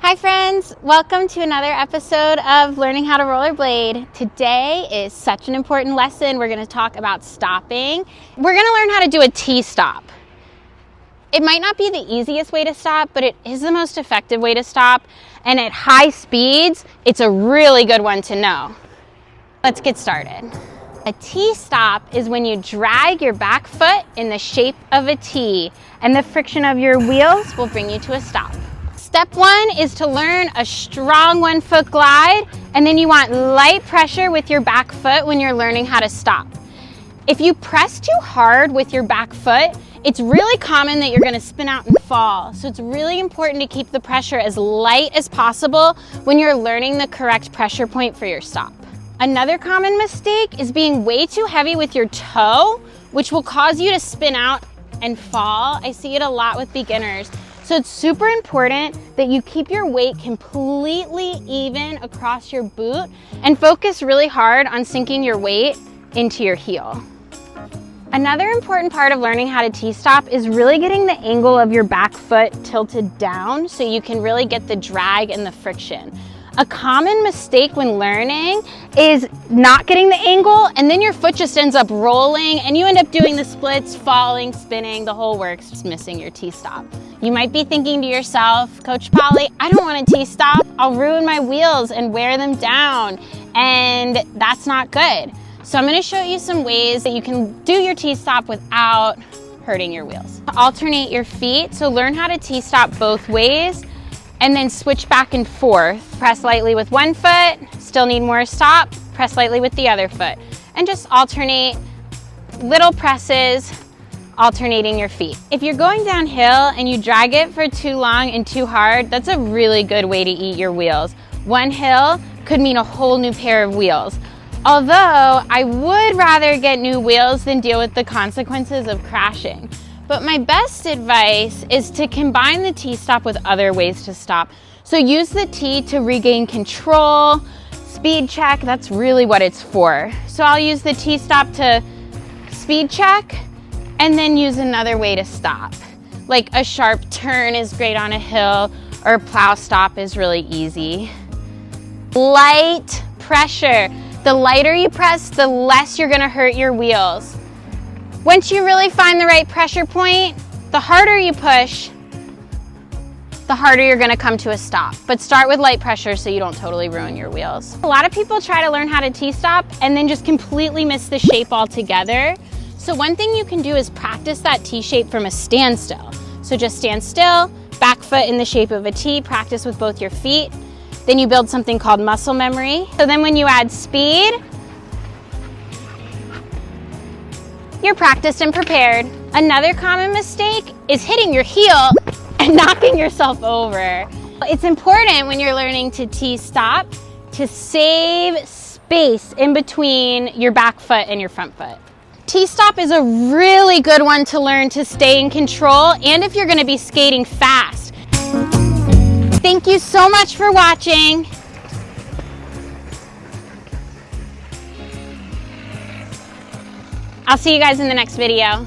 Hi friends, welcome to another episode of Learning How to Rollerblade. Today is such an important lesson. We're going to talk about stopping. We're going to learn how to do a T-stop. It might not be the easiest way to stop, but it is the most effective way to stop. And at high speeds, it's a really good one to know. Let's get started. A T-stop is when you drag your back foot in the shape of a T, and the friction of your wheels will bring you to a stop. Step one is to learn a strong 1-foot glide, and then you want light pressure with your back foot when you're learning how to stop. If you press too hard with your back foot, it's really common that you're going to spin out and fall. So it's really important to keep the pressure as light as possible when you're learning the correct pressure point for your stop. Another common mistake is being way too heavy with your toe, which will cause you to spin out and fall. I see it a lot with beginners. So it's super important that you keep your weight completely even across your boot and focus really hard on sinking your weight into your heel. Another important part of learning how to T-stop is really getting the angle of your back foot tilted down so you can really get the drag and the friction. A common mistake when learning is not getting the angle, and then your foot just ends up rolling and you end up doing the splits, falling, spinning, the whole works, just missing your T-stop. You might be thinking to yourself, Coach Polly, I don't want a T-stop. I'll ruin my wheels and wear them down, and that's not good. So I'm going to show you some ways that you can do your T-stop without hurting your wheels. Alternate your feet, so learn how to T-stop both ways, and then switch back and forth. Press lightly with one foot, still need more stop, press lightly with the other foot. And just alternate little presses, alternating your feet. If you're going downhill and you drag it for too long and too hard, that's a really good way to eat your wheels. One hill could mean a whole new pair of wheels. Although I would rather get new wheels than deal with the consequences of crashing. But my best advice is to combine the T-stop with other ways to stop. So use the T to regain control, speed check, that's really what it's for. So I'll use the T-stop to speed check and then use another way to stop. Like a sharp turn is great on a hill, or a plow stop is really easy. Light pressure. The lighter you press, the less you're gonna hurt your wheels. Once you really find the right pressure point, the harder you push, the harder you're gonna come to a stop. But start with light pressure so you don't totally ruin your wheels. A lot of people try to learn how to T-stop and then just completely miss the shape altogether. So one thing you can do is practice that T shape from a standstill. So just stand still, back foot in the shape of a T, practice with both your feet. Then you build something called muscle memory. So then when you add speed, you're practiced and prepared. Another common mistake is hitting your heel and knocking yourself over. It's important when you're learning to T-stop to save space in between your back foot and your front foot. T-stop is a really good one to learn to stay in control, and if you're gonna be skating fast. Thank you so much for watching. I'll see you guys in the next video.